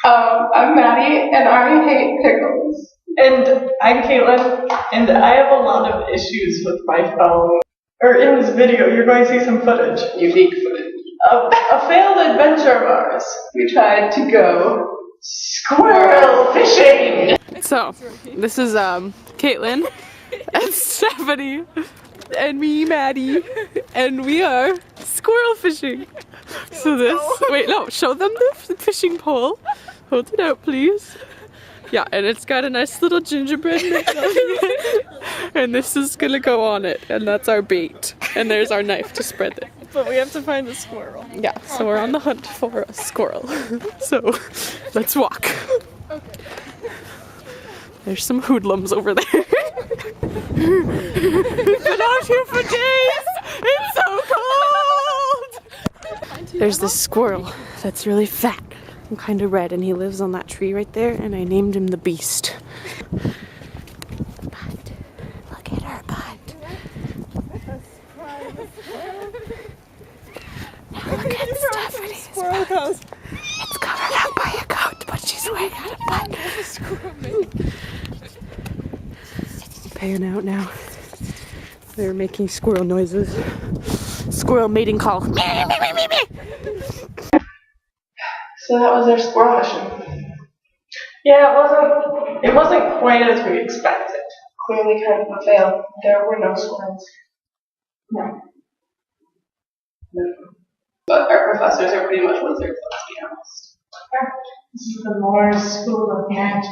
I'm Maddie, and I hate pickles. And I'm Caitlin, and I have a lot of issues with my phone. Or in this video, you're going to see some footage. Unique footage. Of a failed adventure of ours. We tried to go squirrel fishing! So, this is Caitlin and Stephanie and me, Maddie, and we are squirrel fishing. So show them the fishing pole. Hold it out, please. Yeah, and it's got a nice little gingerbread mix on it. And this is gonna go on it, and that's our bait. And there's our knife to spread it. But we have to find a squirrel. Yeah, so we're on the hunt for a squirrel. So, let's walk. Okay. There's some hoodlums over there. We've been out here for days! It's so cold! There's this squirrel that's really fat and kind of red, and he lives on that tree right there, and I named him the Beast. Butt. Look at her butt. Now look at Stephanie's butt. It's covered up by a coat, but she's wearing out a butt. Paying out now. They're making squirrel noises. Squirrel mating call. So that was our squirrel fishing. Yeah, it wasn't quite as we expected. Clearly kind of a fail. There were no squirrels. No. But our professors are pretty much wizards, let's be honest. This is the Morris School of Magic.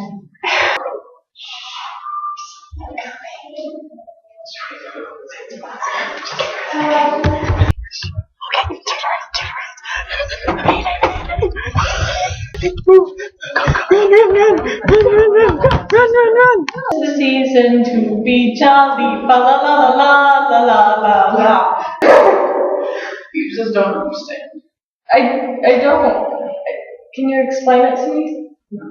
Run! It's the season to be jolly, la la la la la la la la. You just don't understand. I don't. Can you explain it to me? No.